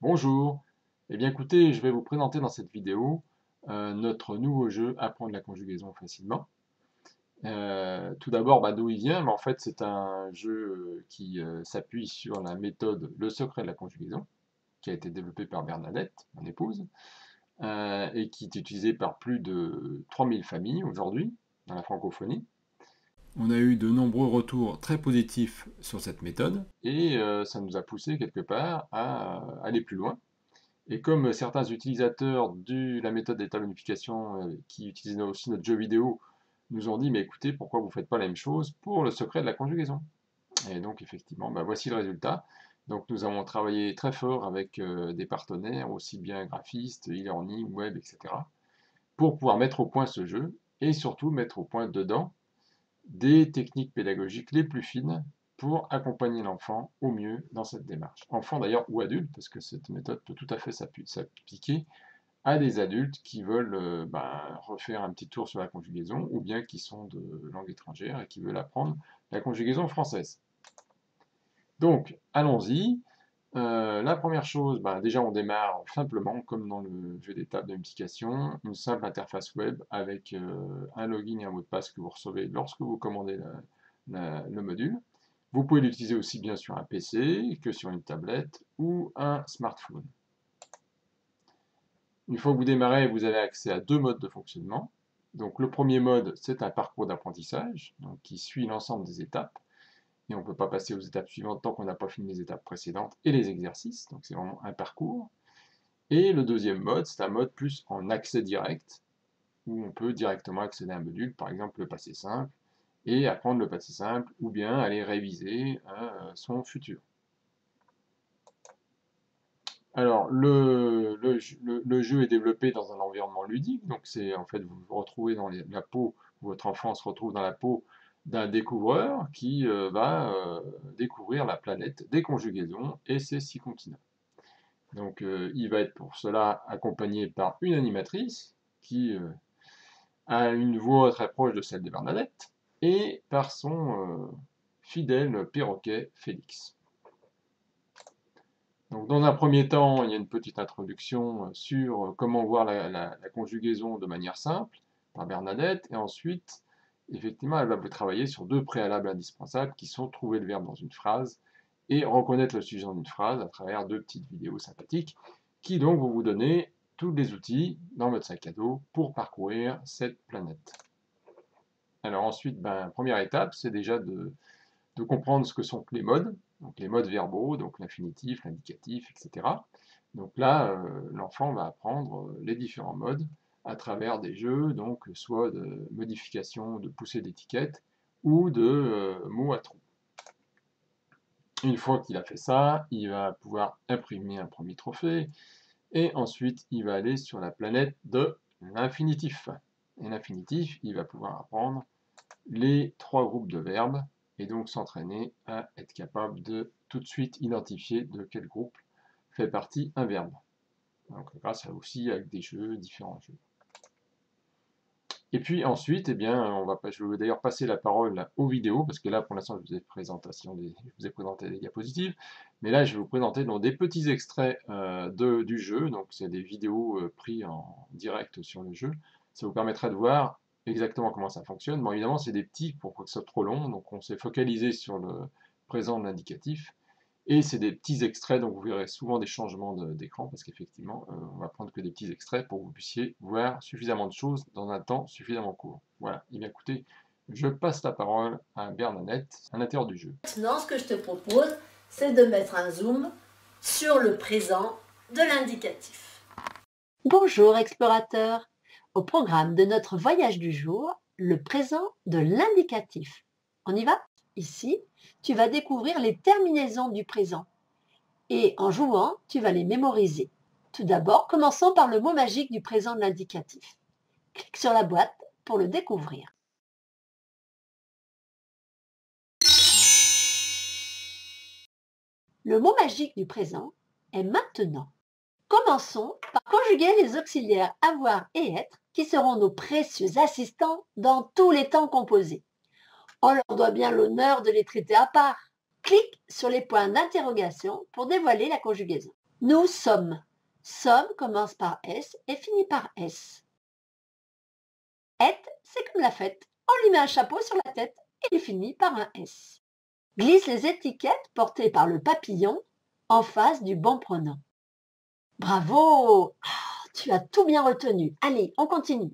Bonjour. Eh bien écoutez, je vais vous présenter dans cette vidéo notre nouveau jeu Apprendre la conjugaison facilement. Tout d'abord, d'où il vient? En fait, c'est un jeu qui s'appuie sur la méthode Le secret de la conjugaison, qui a été développé par Bernadette, mon épouse, et qui est utilisé par plus de 3000 familles aujourd'hui dans la francophonie. On a eu de nombreux retours très positifs sur cette méthode, et ça nous a poussé quelque part à aller plus loin. Et comme certains utilisateurs de la méthode d'état bonification qui utilisent aussi notre jeu vidéo nous ont dit, mais écoutez, pourquoi vous ne faites pas la même chose pour le secret de la conjugaison? Et donc effectivement, voici le résultat. Donc nous avons travaillé très fort avec des partenaires, aussi bien graphistes, e-learning, web, etc., pour pouvoir mettre au point ce jeu et surtout mettre au point dedans des techniques pédagogiques les plus fines pour accompagner l'enfant au mieux dans cette démarche. Enfant d'ailleurs ou adulte, parce que cette méthode peut tout à fait s'appliquer à des adultes qui veulent refaire un petit tour sur la conjugaison ou bien qui sont de langue étrangère et qui veulent apprendre la conjugaison française. Donc, allons-y. La première chose, déjà on démarre simplement, comme dans le jeu d'étapes de multiplication, une simple interface web avec un login et un mot de passe que vous recevez lorsque vous commandez le module. Vous pouvez l'utiliser aussi bien sur un PC que sur une tablette ou un smartphone. Une fois que vous démarrez, vous avez accès à deux modes de fonctionnement. Donc le premier mode, c'est un parcours d'apprentissage qui suit l'ensemble des étapes. Et on ne peut pas passer aux étapes suivantes tant qu'on n'a pas fini les étapes précédentes et les exercices. Donc c'est vraiment un parcours. Et le deuxième mode, c'est un mode plus en accès direct, où on peut directement accéder à un module, par exemple le passé simple, et apprendre le passé simple, ou bien aller réviser son futur. Alors, le jeu est développé dans un environnement ludique, donc c'est en fait vous vous retrouvez dans la peau, votre enfant se retrouve dans la peau d'un découvreur qui va découvrir la planète des conjugaisons et ses 6 continents. Donc, il va être pour cela accompagné par une animatrice qui a une voix très proche de celle de Bernadette et par son fidèle perroquet Félix. Donc, dans un premier temps, il y a une petite introduction sur comment voir la conjugaison de manière simple par Bernadette. Et ensuite, effectivement, elle va vous travailler sur deux préalables indispensables qui sont trouver le verbe dans une phrase et reconnaître le sujet dans une phrase à travers deux petites vidéos sympathiques qui donc vont vous donner tous les outils dans votre sac à dos pour parcourir cette planète. Alors ensuite, première étape, c'est déjà de comprendre ce que sont les modes, donc les modes verbaux, donc l'infinitif, l'indicatif, etc. Donc là, l'enfant va apprendre les différents modes à travers des jeux, donc soit de modification, de poussée d'étiquettes, ou de mots à trous. Une fois qu'il a fait ça, il va pouvoir imprimer un premier trophée, et ensuite il va aller sur la planète de l'infinitif. Et l'infinitif, il va pouvoir apprendre les 3 groupes de verbes et donc s'entraîner à être capable de tout de suite identifier de quel groupe fait partie un verbe. Donc grâce à aussi avec des jeux, différents jeux. Et puis ensuite, je vais d'ailleurs passer la parole aux vidéos, parce que là pour l'instant je vous ai présenté des diapositives, mais là je vais vous présenter donc, des petits extraits du jeu, donc c'est des vidéos prises en direct sur le jeu. Ça vous permettra de voir exactement comment ça fonctionne. Bon évidemment c'est des petits pour pas que ce soit trop long, donc on s'est focalisé sur le présent de l'indicatif. Et c'est des petits extraits, donc vous verrez souvent des changements d'écran, parce qu'effectivement, on va prendre que des petits extraits pour que vous puissiez voir suffisamment de choses dans un temps suffisamment court. Voilà, et bien écoutez, je passe la parole à Bernadette à l'intérieur du jeu. Maintenant, ce que je te propose, c'est de mettre un zoom sur le présent de l'indicatif. Bonjour explorateur. Au programme de notre voyage du jour, le présent de l'indicatif. On y va? Ici, tu vas découvrir les terminaisons du présent. Et en jouant, tu vas les mémoriser. Tout d'abord, commençons par le mot magique du présent de l'indicatif. Clique sur la boîte pour le découvrir. Le mot magique du présent est maintenant. Commençons par conjuguer les auxiliaires avoir et être qui seront nos précieux assistants dans tous les temps composés. On leur doit bien l'honneur de les traiter à part. Clique sur les points d'interrogation pour dévoiler la conjugaison. Nous sommes. Sommes commence par S et finit par S. Être, c'est comme la fête. On lui met un chapeau sur la tête et il finit par un S. Glisse les étiquettes portées par le papillon en face du bon pronom. Bravo! Tu as tout bien retenu. Allez, on continue.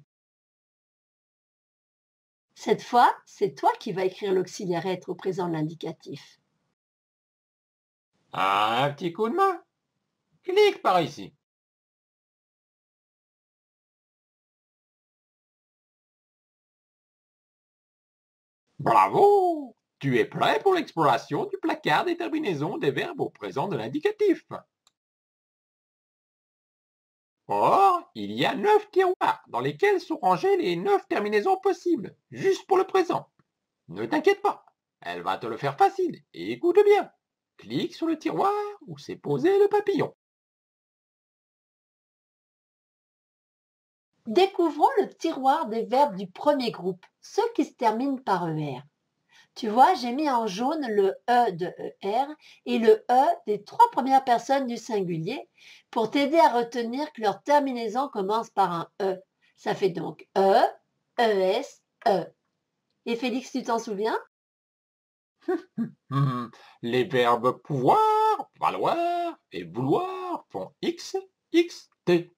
Cette fois, c'est toi qui vas écrire l'auxiliaire être au présent de l'indicatif. Un petit coup de main. Clique par ici. Bravo! Tu es prêt pour l'exploration du placard des terminaisons des verbes au présent de l'indicatif. Or, il y a 9 tiroirs dans lesquels sont rangées les 9 terminaisons possibles, juste pour le présent. Ne t'inquiète pas, elle va te le faire facile et écoute bien. Clique sur le tiroir où s'est posé le papillon. Découvrons le tiroir des verbes du premier groupe, ceux qui se terminent par ER. Tu vois, j'ai mis en jaune le E de ER et le E des 3 premières personnes du singulier pour t'aider à retenir que leur terminaison commence par un E. Ça fait donc E, ES, E. Et Félix, tu t'en souviens? Les verbes pouvoir, valoir et vouloir font X, X, T.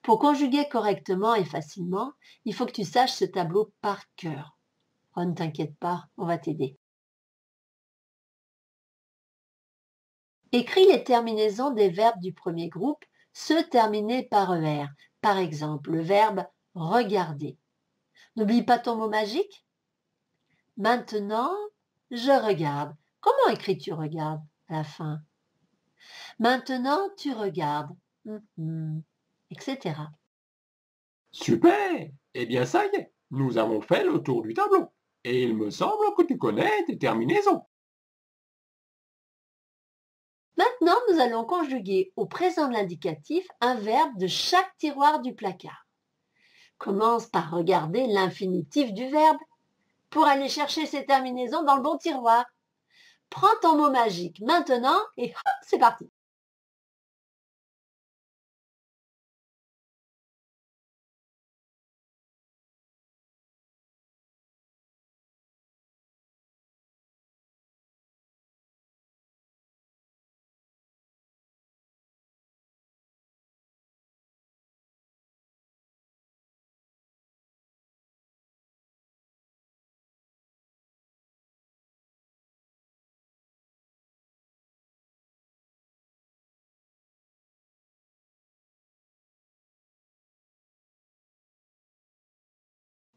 Pour conjuguer correctement et facilement, il faut que tu saches ce tableau par cœur. Oh, ne t'inquiète pas, on va t'aider. Écris les terminaisons des verbes du premier groupe, ceux terminés par ER. Par exemple, le verbe regarder. N'oublie pas ton mot magique. Maintenant, je regarde. Comment écris-tu regarde à la fin? Maintenant, tu regardes, etc. Super! Eh bien ça y est, nous avons fait le tour du tableau. Et il me semble que tu connais tes terminaisons. Maintenant, nous allons conjuguer au présent de l'indicatif un verbe de chaque tiroir du placard. Commence par regarder l'infinitif du verbe pour aller chercher ses terminaisons dans le bon tiroir. Prends ton mot magique maintenant et hop, c'est parti.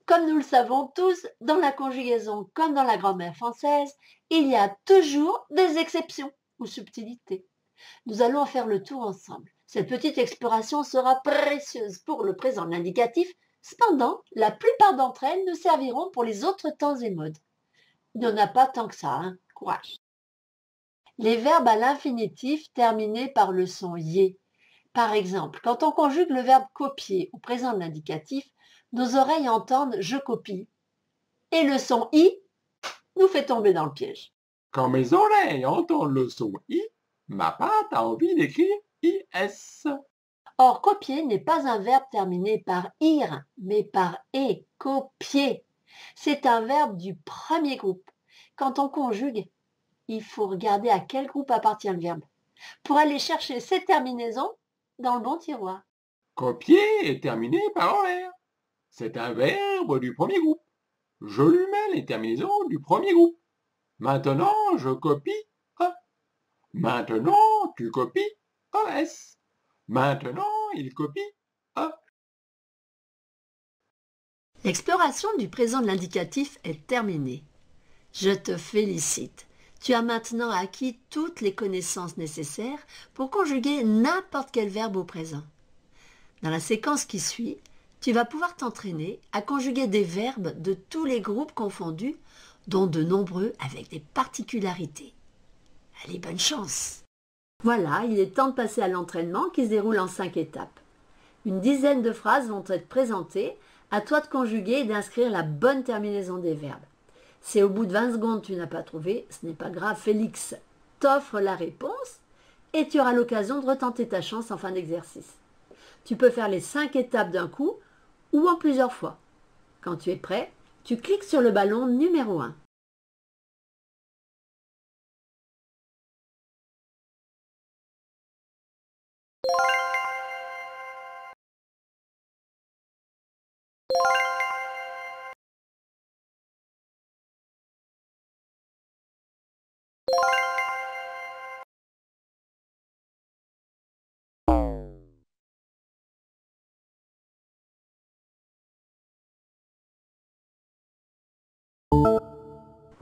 Comme nous le savons tous, dans la conjugaison comme dans la grammaire française, il y a toujours des exceptions ou subtilités. Nous allons en faire le tour ensemble. Cette petite exploration sera précieuse pour le présent de l'indicatif. Cependant, la plupart d'entre elles nous serviront pour les autres temps et modes. Il n'y en a pas tant que ça, hein. Courage. Les verbes à l'infinitif terminés par le son yé. Par exemple, quand on conjugue le verbe copier au présent de l'indicatif, nos oreilles entendent je copie et le son i nous fait tomber dans le piège. Quand mes oreilles entendent le son I, ma patte a envie d'écrire IS. Or, copier n'est pas un verbe terminé par ir, mais par e, copier. C'est un verbe du premier groupe. Quand on conjugue, il faut regarder à quel groupe appartient le verbe pour aller chercher ses terminaisons dans le bon tiroir. Copier est terminé par OR. C'est un verbe du premier groupe. Je lui mets les terminaisons du premier groupe. Maintenant, je copie E. Maintenant, tu copies ES. Maintenant, il copie E. L'exploration du présent de l'indicatif est terminée. Je te félicite. Tu as maintenant acquis toutes les connaissances nécessaires pour conjuguer n'importe quel verbe au présent. Dans la séquence qui suit, tu vas pouvoir t'entraîner à conjuguer des verbes de tous les groupes confondus, dont de nombreux avec des particularités. Allez, bonne chance! Voilà, il est temps de passer à l'entraînement qui se déroule en 5 étapes. Une dizaine de phrases vont être présentées, à toi de conjuguer et d'inscrire la bonne terminaison des verbes. Si au bout de 20 secondes tu n'as pas trouvé, ce n'est pas grave, Félix t'offre la réponse et tu auras l'occasion de retenter ta chance en fin d'exercice. Tu peux faire les 5 étapes d'un coup ou en plusieurs fois. Quand tu es prêt, tu cliques sur le ballon numéro 1.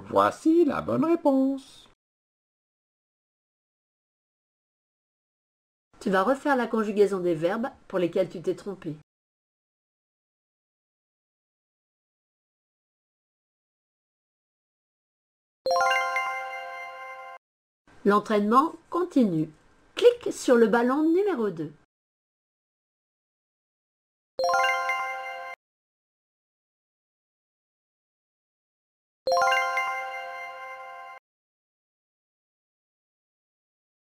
Voici la bonne réponse. Tu vas refaire la conjugaison des verbes pour lesquels tu t'es trompé. L'entraînement continue. Clique sur le ballon numéro 2.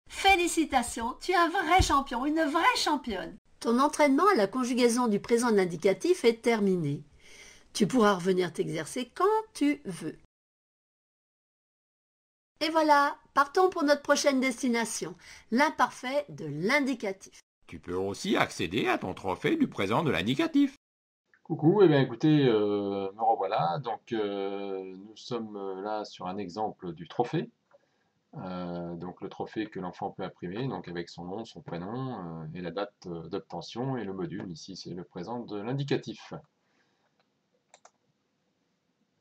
Félicitations, tu es un vrai champion, une vraie championne. Ton entraînement à la conjugaison du présent de l'indicatif est terminé. Tu pourras revenir t'exercer quand tu veux. Et voilà, partons pour notre prochaine destination, l'imparfait de l'indicatif. Tu peux aussi accéder à ton trophée du présent de l'indicatif. Coucou, eh bien écoutez, me revoilà. Donc nous sommes là sur un exemple du trophée. Donc le trophée que l'enfant peut imprimer, donc avec son nom, son prénom et la date d'obtention et le module. Ici c'est le présent de l'indicatif.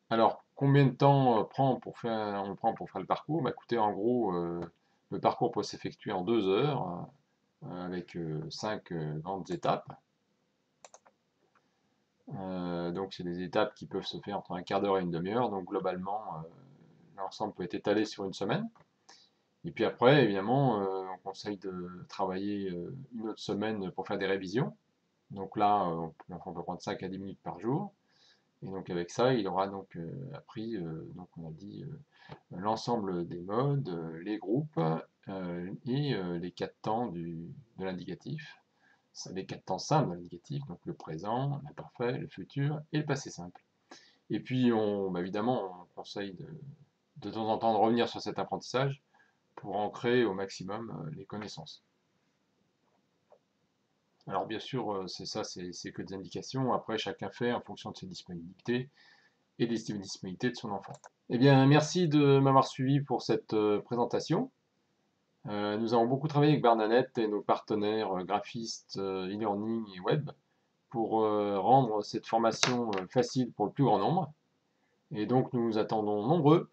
Alors combien de temps on prend pour faire le parcours? Bah, écoutez, en gros, le parcours peut s'effectuer en 2 heures avec 5 grandes étapes. Donc c'est des étapes qui peuvent se faire entre un quart d'heure et une demi-heure. Donc globalement, l'ensemble peut être étalé sur une semaine. Et puis après, évidemment, on conseille de travailler une autre semaine pour faire des révisions. Donc là, l'enfant peut prendre 5 à 10 minutes par jour. Et donc avec ça, il aura donc appris, donc on a dit, l'ensemble des modes, les groupes et les 4 temps de l'indicatif. Les 4 temps simples de l'indicatif, donc le présent, l'imparfait, le futur et le passé simple. Et puis évidemment, on conseille de temps en temps de revenir sur cet apprentissage pour ancrer au maximum les connaissances. Alors bien sûr, c'est que des indications. Après, chacun fait en fonction de ses disponibilités et des disponibilités de son enfant. Eh bien, merci de m'avoir suivi pour cette présentation. Nous avons beaucoup travaillé avec Bernadette et nos partenaires graphistes, e-learning et web pour rendre cette formation facile pour le plus grand nombre. Et donc, nous vous attendons nombreux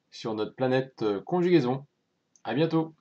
sur notre planète conjugaison. À bientôt!